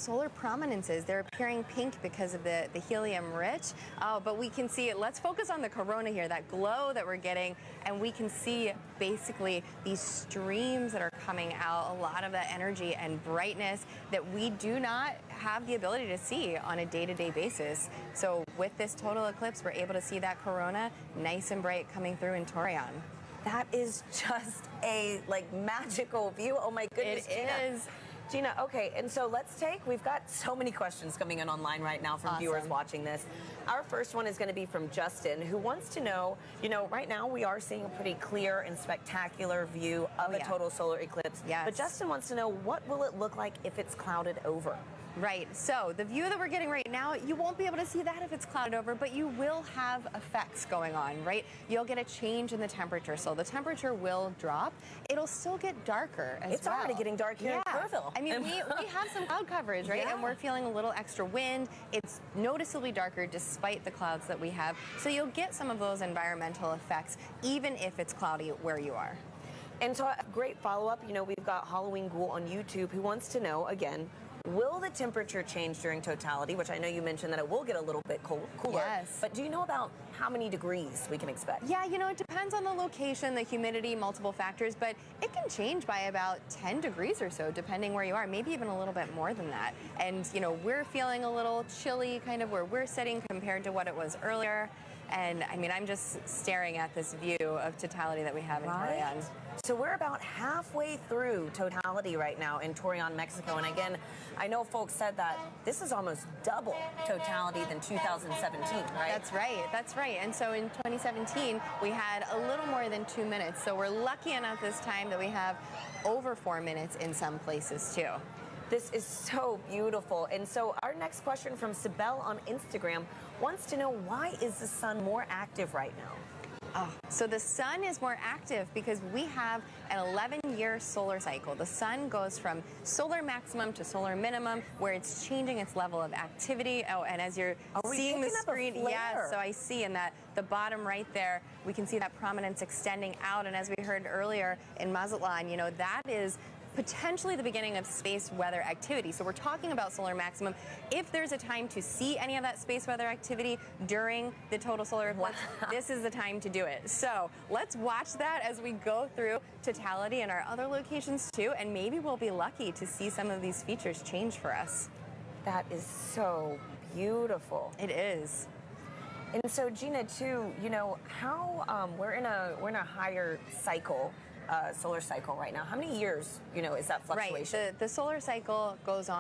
solar prominences. They're appearing pink because of the helium rich, but we can see it. Let's focus on the corona here, that glow that we're getting, and we can see basically these streams that are coming out, a lot of that energy and brightness that we do not have the ability to see on a day-to-day basis. So with this total eclipse, we're able to see that corona nice and bright coming through in Torion. That is just a magical view. Oh my goodness, It is. Gina, okay, and so we've got so many questions coming in online right now from viewers watching this. Our first one is going to be from Justin, who wants to know, right now we are seeing a pretty clear and spectacular view of a total solar eclipse. Yes. But Justin wants to know, what will it look like if it's clouded over? Right, so the view that we're getting right now, you won't be able to see that if it's clouded over, but you will have effects going on, right? You'll get a change in the temperature, so the temperature will drop. It'll still get darker as well. It's already getting dark here in Kerrville. I mean, we have some cloud coverage, right? And we're feeling a little extra wind. It's noticeably darker despite the clouds that we have, so you'll get some of those environmental effects, even if it's cloudy where you are. And so a great follow-up, we've got Halloween Ghoul on YouTube who wants to know, again, will the temperature change during totality, which I know you mentioned that it will get a little bit cooler. Yes. But do you know about how many degrees we can expect? Yeah, it depends on the location, the humidity, multiple factors, but it can change by about 10 degrees or so, depending where you are, maybe even a little bit more than that. And, we're feeling a little chilly kind of where we're sitting compared to what it was earlier. And I mean, I'm just staring at this view of totality that we have in Torion. So we're about halfway through totality right now in Torion, Mexico. And again, I know folks said that this is almost double totality than 2017, right? That's right. And so in 2017, we had a little more than 2 minutes. So we're lucky enough this time that we have over 4 minutes in some places too. This is so beautiful. And so our next question from Sibel on Instagram wants to know, why is the sun more active right now? So the sun is more active because we have an 11-year solar cycle. The sun goes from solar maximum to solar minimum, where it's changing its level of activity. Oh, and as you're seeing the screen, so I see in the bottom right there, we can see that prominence extending out. And as we heard earlier in Mazatlan, that is potentially the beginning of space weather activity. So we're talking about solar maximum. If there's a time to see any of that space weather activity during the total solar eclipse, this is the time to do it. So let's watch that as we go through totality in our other locations too, and maybe we'll be lucky to see some of these features change for us. That is so beautiful. It is. And so Gina, too, how we're in a higher cycle. Solar cycle right now. How many years, is that fluctuation? Right. The solar cycle goes on